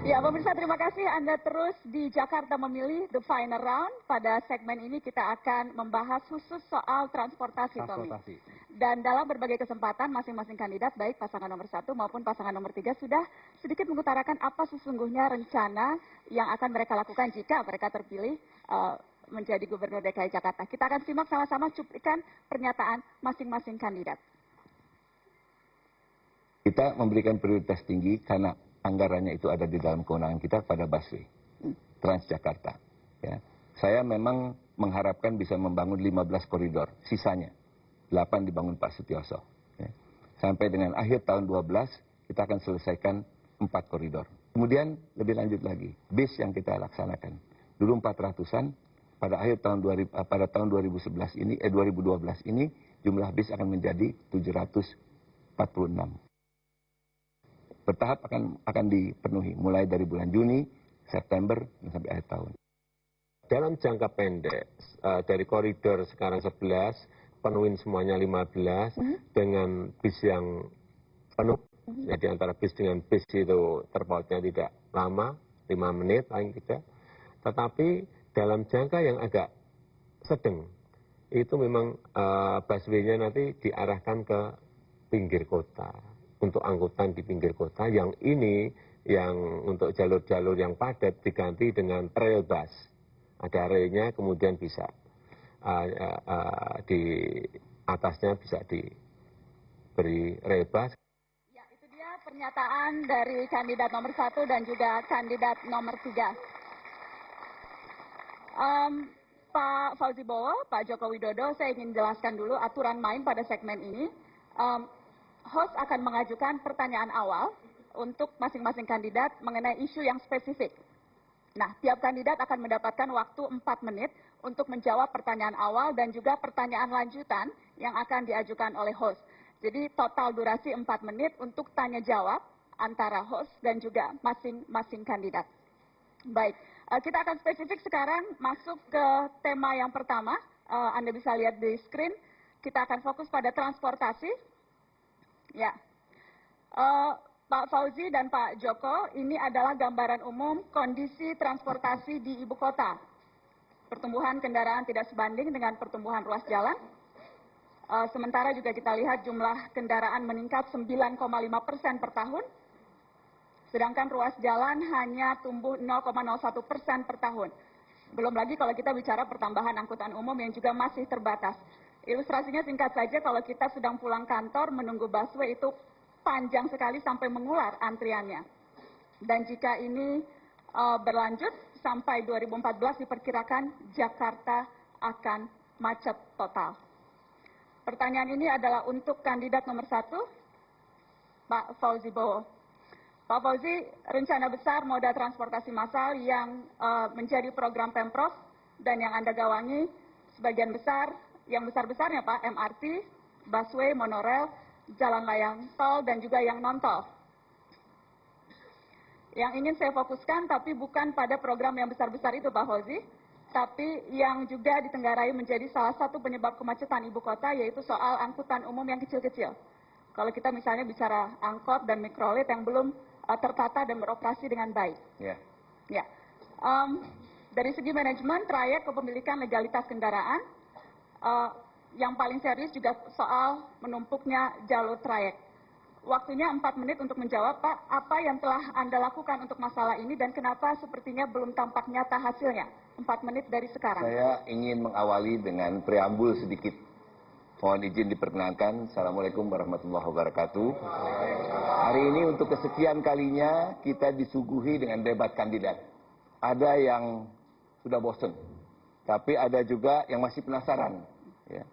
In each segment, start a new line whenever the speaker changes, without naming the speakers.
Ya, pemirsa, terima kasih Anda terus di Jakarta Memilih The Final Round. Pada segmen ini kita akan membahas khusus soal transportasi, Tommy. Dan dalam berbagai kesempatan, masing-masing kandidat, baik pasangan nomor 1 maupun pasangan nomor 3, sudah sedikit mengutarakan apa sesungguhnya rencana yang akan mereka lakukan jika mereka terpilih menjadi Gubernur DKI Jakarta. Kita akan simak sama-sama cuplikan pernyataan masing-masing kandidat.
Kita memberikan prioritas tinggi karena anggarannya itu ada di dalam kewenangan kita pada busway Transjakarta. Ya. Saya memang mengharapkan bisa membangun 15 koridor, sisanya 8 dibangun Pak Sutioso. Ya. Sampai dengan akhir tahun 12 kita akan selesaikan 4 koridor. Kemudian lebih lanjut lagi, bis yang kita laksanakan. Dulu 400-an, pada akhir tahun 2012 ini jumlah bis akan menjadi 746. Bertahap akan dipenuhi mulai dari bulan Juni, September, sampai akhir tahun.
Dalam jangka pendek, dari koridor sekarang 11, penuhin semuanya 15, dengan bis yang penuh. Jadi antara bis dengan bis itu terpautnya tidak lama, 5 menit paling tidak. Tetapi dalam jangka yang agak sedang, itu memang busway-nya nanti diarahkan ke pinggir kota. Untuk angkutan di pinggir kota, yang ini yang untuk jalur-jalur yang padat diganti dengan rail bus. Ada railnya, kemudian bisa di atasnya bisa diberi rail bus.
Ya, itu dia pernyataan dari kandidat nomor 1 dan juga kandidat nomor 3. Pak Fauzi Bowo, Pak Joko Widodo, saya ingin jelaskan dulu aturan main pada segmen ini. Host akan mengajukan pertanyaan awal untuk masing-masing kandidat mengenai isu yang spesifik. Nah, tiap kandidat akan mendapatkan waktu 4 menit untuk menjawab pertanyaan awal dan juga pertanyaan lanjutan yang akan diajukan oleh host. Jadi total durasi 4 menit untuk tanya jawab antara host dan juga masing-masing kandidat. Baik, kita akan spesifik sekarang masuk ke tema yang pertama. Anda bisa lihat di screen, kita akan fokus pada transportasi. Ya, Pak Fauzi dan Pak Joko, ini adalah gambaran umum kondisi transportasi di ibu kota. Pertumbuhan kendaraan tidak sebanding dengan pertumbuhan ruas jalan. Sementara juga kita lihat jumlah kendaraan meningkat 9,5% per tahun. Sedangkan ruas jalan hanya tumbuh 0,01% per tahun. Belum lagi kalau kita bicara pertambahan angkutan umum yang juga masih terbatas. Ilustrasinya singkat saja, kalau kita sedang pulang kantor menunggu busway itu panjang sekali sampai mengular antriannya. Dan jika ini berlanjut sampai 2014 diperkirakan Jakarta akan macet total. Pertanyaan ini adalah untuk kandidat nomor 1, Pak Fauzi Bowo. Pak Fauzi, rencana besar moda transportasi massal yang menjadi program Pemprov dan yang Anda gawangi sebagian besar, yang besar-besarnya Pak, MRT, busway, monorail, jalan layang tol, dan juga yang non-tol. Yang ingin saya fokuskan tapi bukan pada program yang besar-besar itu Pak Fauzi, tapi yang juga ditenggarai menjadi salah satu penyebab kemacetan ibu kota, yaitu soal angkutan umum yang kecil-kecil. Kalau kita misalnya bicara angkot dan mikrolit yang belum tertata dan beroperasi dengan baik. Ya. Dari segi manajemen, trayek, kepemilikan, legalitas kendaraan, yang paling serius juga soal menumpuknya jalur trayek. Waktunya 4 menit untuk menjawab, Pak. Apa yang telah Anda lakukan untuk masalah ini dan kenapa sepertinya belum tampak nyata hasilnya? 4 menit dari sekarang.
Saya ingin mengawali dengan preambul sedikit. Mohon izin diperkenankan. Assalamualaikum warahmatullahi wabarakatuh. Hari ini untuk kesekian kalinya kita disuguhi dengan debat kandidat. Ada yang sudah bosan, tapi ada juga yang masih penasaran. Ya.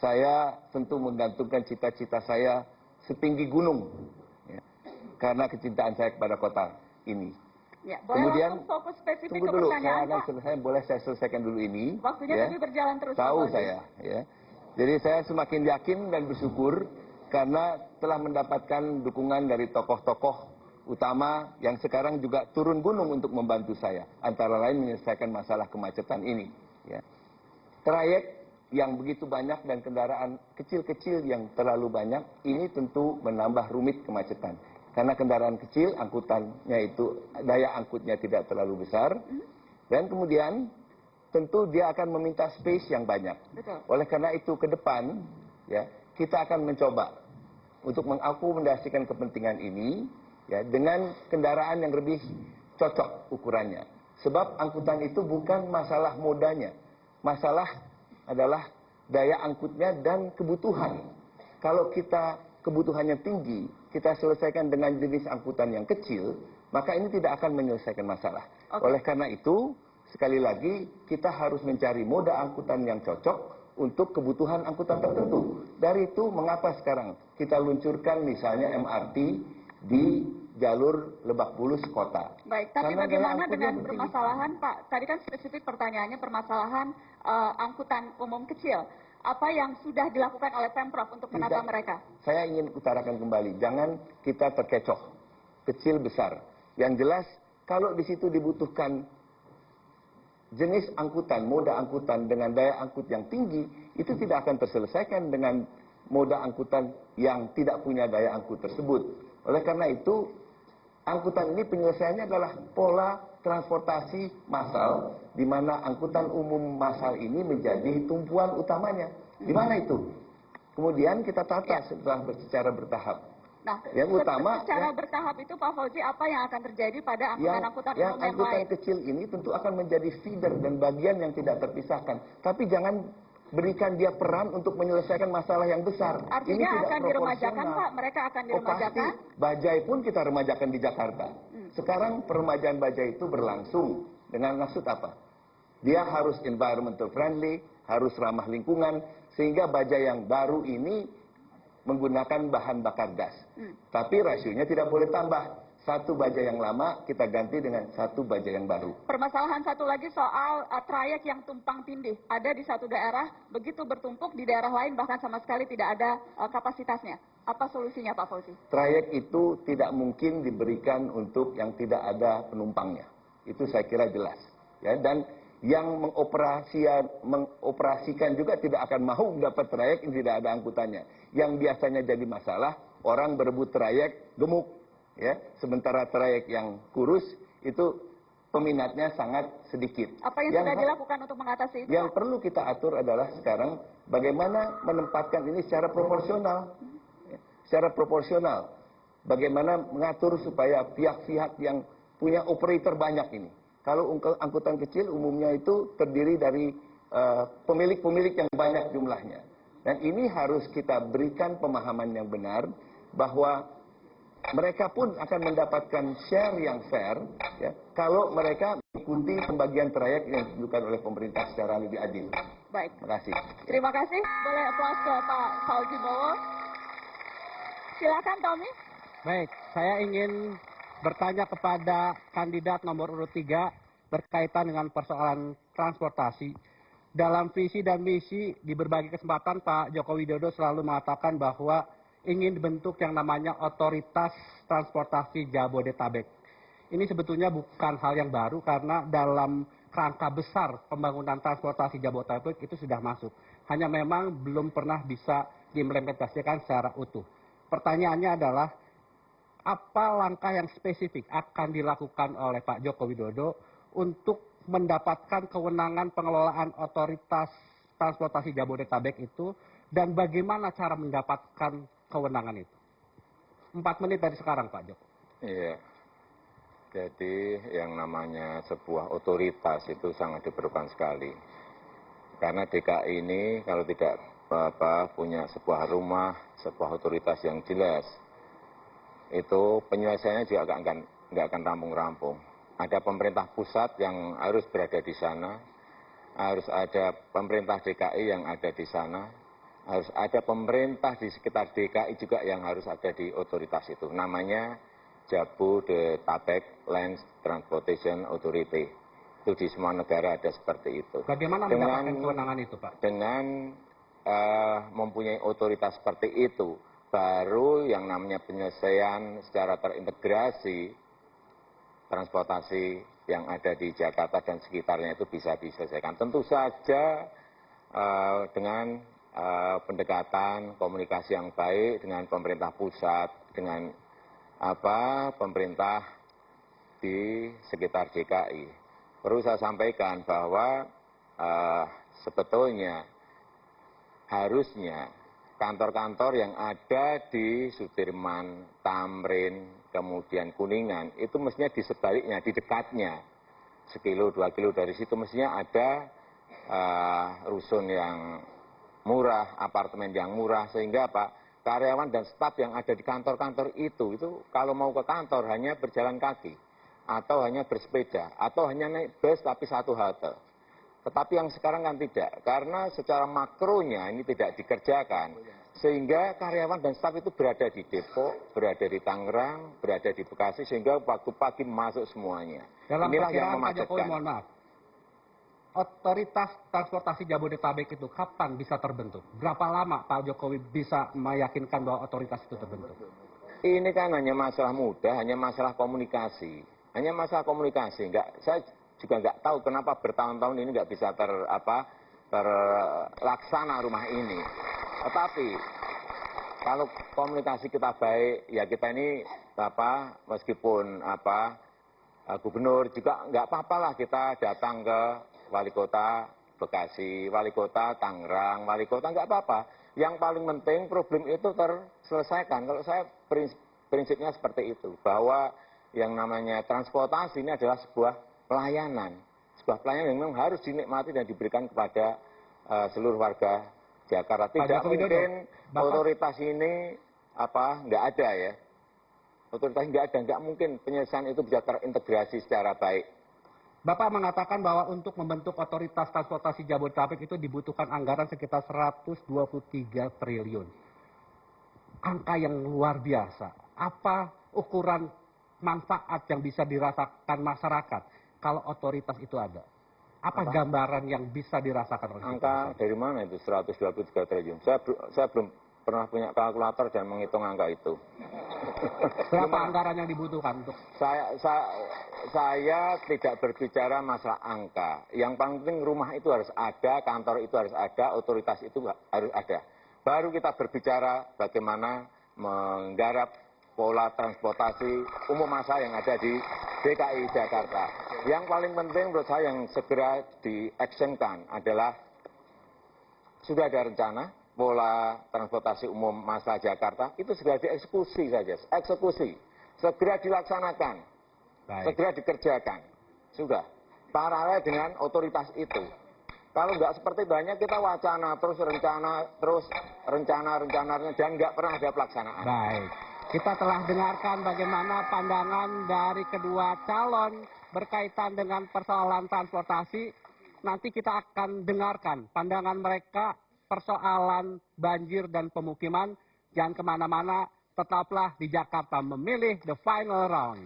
Saya tentu menggantungkan cita-cita saya setinggi gunung, ya, karena kecintaan saya kepada kota ini.
Ya, kemudian fokus spesifik
tunggu
ke
dulu,
pertanyaan,
saya akan selesai, boleh saya selesaikan dulu ini.
Waktunya tadi berjalan terus.
Tahu saya, ya. Jadi saya semakin yakin dan bersyukur karena telah mendapatkan dukungan dari tokoh-tokoh utama yang sekarang juga turun gunung untuk membantu saya, antara lain menyelesaikan masalah kemacetan ini. Ya. Trayek yang begitu banyak dan kendaraan kecil-kecil yang terlalu banyak, ini tentu menambah rumit kemacetan. Karena kendaraan kecil, angkutannya itu, daya angkutnya tidak terlalu besar. Dan kemudian, tentu dia akan meminta space yang banyak.
Betul.
Oleh karena itu, ke depan, ya, kita akan mencoba untuk mengakomodasikan kepentingan ini, ya, dengan kendaraan yang lebih cocok ukurannya. Sebab angkutan itu bukan masalah modanya. Masalah adalah daya angkutnya dan kebutuhan. Kalau kita kebutuhannya tinggi, kita selesaikan dengan jenis angkutan yang kecil, maka ini tidak akan menyelesaikan masalah. Oleh karena itu, sekali lagi, kita harus mencari moda angkutan yang cocok untuk kebutuhan angkutan tertentu. Dari itu, mengapa sekarang kita luncurkan misalnya MRT di jalur Lebak Bulus kota.
Baik, tapi
Karena
bagaimana dengan
tinggi.
permasalahan, Pak? Tadi kan spesifik pertanyaannya permasalahan angkutan umum kecil. Apa yang sudah dilakukan oleh Pemprov untuk menata mereka?
Saya ingin utarakan kembali, jangan kita terkecoh, kecil besar. Yang jelas, kalau di situ dibutuhkan jenis angkutan, moda angkutan dengan daya angkut yang tinggi, itu tidak akan terselesaikan dengan moda angkutan yang tidak punya daya angkut tersebut. Oleh karena itu, angkutan ini penyelesaiannya adalah pola transportasi massal, di mana angkutan umum massal ini menjadi tumpuan utamanya. Di mana itu? Kemudian kita tata secara bertahap.
Nah,
yang utama
secara bertahap itu Pak Fauzi, apa yang akan terjadi pada angkutan-angkutan umum yang
angkutan
lain?
kecil ini tentu akan menjadi feeder dan bagian yang tidak terpisahkan. Tapi jangan berikan dia peran untuk menyelesaikan masalah yang besar.
Artinya
ini tidak
akan diremajakan, Pak? Mereka akan diremajakan?
Oh, pasti. Bajai pun kita remajakan di Jakarta. Sekarang peremajaan bajai itu berlangsung. Dengan maksud apa? Dia harus environmental friendly, harus ramah lingkungan, sehingga bajai yang baru ini menggunakan bahan bakar gas. Tapi rasionya tidak boleh tambah. Satu baja yang lama kita ganti dengan satu baja yang baru.
Permasalahan satu lagi soal trayek yang tumpang tindih. Ada di satu daerah, begitu bertumpuk, di daerah lain bahkan sama sekali tidak ada kapasitasnya. Apa solusinya Pak Fauzi?
Trayek itu tidak mungkin diberikan untuk yang tidak ada penumpangnya. Itu saya kira jelas. Ya, dan yang mengoperasikan juga tidak akan mau dapat trayek yang tidak ada angkutannya. Yang biasanya jadi masalah, orang berebut trayek gemuk. Ya, sementara trayek yang kurus itu peminatnya sangat sedikit.
Apa yang sudah dilakukan untuk mengatasi itu?
Yang perlu kita atur adalah sekarang bagaimana menempatkan ini secara proporsional. Secara proporsional. Bagaimana mengatur supaya pihak-pihak yang punya operator banyak ini. Kalau angkutan kecil umumnya itu terdiri dari pemilik-pemilik yang banyak jumlahnya. Dan ini harus kita berikan pemahaman yang benar bahwa mereka pun akan mendapatkan share yang fair, ya, kalau mereka mengikuti pembagian trayek yang ditentukan oleh pemerintah secara lebih adil.
Baik.
Terima kasih.
Terima kasih. Boleh aplaus ke Pak Fauzi Bowo. Silakan Tommy.
Baik, saya ingin bertanya kepada kandidat nomor urut 3 berkaitan dengan persoalan transportasi. Dalam visi dan misi di berbagai kesempatan Pak Joko Widodo selalu mengatakan bahwa ingin dibentuk yang namanya Otoritas Transportasi Jabodetabek. Ini sebetulnya bukan hal yang baru karena dalam kerangka besar pembangunan transportasi Jabodetabek itu sudah masuk. Hanya memang belum pernah bisa diimplementasikan secara utuh. Pertanyaannya adalah, apa langkah yang spesifik akan dilakukan oleh Pak Joko Widodo untuk mendapatkan kewenangan pengelolaan Otoritas Transportasi Jabodetabek itu, dan bagaimana cara mendapatkan kewenangan itu? 4 menit dari sekarang Pak Joko.
Iya. Jadi yang namanya sebuah otoritas itu sangat diperlukan sekali. Karena DKI ini kalau tidak punya sebuah rumah, sebuah otoritas yang jelas, itu penyelesaiannya juga nggak akan rampung-rampung. Ada pemerintah pusat yang harus berada di sana, harus ada pemerintah DKI yang ada di sana, harus ada pemerintah di sekitar DKI juga yang harus ada di otoritas itu. Namanya Jabodetabek Land Transportation Authority. Itu di semua negara ada seperti itu.
Bagaimana mendapatkan kewenangan itu Pak?
Dengan mempunyai otoritas seperti itu, baru yang namanya penyelesaian secara terintegrasi transportasi yang ada di Jakarta dan sekitarnya itu bisa diselesaikan. Tentu saja dengan pendekatan komunikasi yang baik dengan pemerintah pusat, dengan
pemerintah di sekitar DKI. Perlu saya sampaikan bahwa sebetulnya harusnya kantor-kantor yang ada di Sudirman, Tamrin, kemudian Kuningan, itu mestinya di sebaliknya, di dekatnya, 1-2 kilo dari situ mestinya ada rusun yang murah, apartemen yang murah, sehingga karyawan dan staf yang ada di kantor-kantor itu kalau mau ke kantor hanya berjalan kaki, atau hanya bersepeda, atau hanya naik bus tapi satu halte. Tetapi yang sekarang kan tidak, karena secara makronya ini tidak dikerjakan, sehingga karyawan dan staf itu berada di Depok, berada di Tangerang, berada di Bekasi, sehingga waktu pagi masuk semuanya.
Dalam
Inilah yang
perkiraan Pak Jokowi,
memacetkan.
mohon maaf, otoritas transportasi Jabodetabek itu kapan bisa terbentuk? Berapa lama Pak Jokowi bisa meyakinkan bahwa otoritas itu terbentuk?
Ini kan hanya masalah mudah, hanya masalah komunikasi. Hanya masalah komunikasi. Saya juga nggak tahu kenapa bertahun-tahun ini nggak bisa terlaksana rumah ini. Tetapi kalau komunikasi kita baik, ya kita ini meskipun gubernur juga nggak apa-apa lah kita datang ke wali kota Bekasi, wali kota Tangerang, wali kota nggak apa-apa. Yang paling penting problem itu terselesaikan. Kalau saya prinsipnya seperti itu, bahwa yang namanya transportasi ini adalah sebuah pelayanan yang memang harus dinikmati dan diberikan kepada seluruh warga Jakarta. Tidak mungkin otoritas ini nggak ada ya. Otoritas nggak ada, nggak mungkin penyelesaian itu bisa terintegrasi secara baik.
Bapak mengatakan bahwa untuk membentuk otoritas transportasi Jabodetabek itu dibutuhkan anggaran sekitar 123 triliun. Angka yang luar biasa. Apa ukuran manfaat yang bisa dirasakan masyarakat kalau otoritas itu ada? Apa gambaran yang bisa dirasakan oleh
angka dari mana itu 123 triliun? Saya belum pernah punya kalkulator dan menghitung angka itu.
Berapa anggaran yang dibutuhkan untuk?
Saya tidak berbicara masalah angka. Yang paling penting rumah itu harus ada, kantor itu harus ada, otoritas itu harus ada. Baru kita berbicara bagaimana menggarap pola transportasi umum massa yang ada di DKI Jakarta. Yang paling penting menurut saya yang segera di-actionkan adalah sudah ada rencana pola transportasi umum massa Jakarta, itu segera dieksekusi saja. Eksekusi. Segera dilaksanakan.
Baik.
Segera dikerjakan. Sudah. Paralel dengan otoritas itu. Kalau nggak seperti banyak kita wacana, terus rencana, dan nggak pernah ada pelaksanaan.
Baik. Kita telah dengarkan bagaimana pandangan dari kedua calon berkaitan dengan persoalan transportasi. Nanti kita akan dengarkan pandangan mereka persoalan banjir dan pemukiman. Jangan kemana-mana, tetaplah di Jakarta Memilih The Final Round.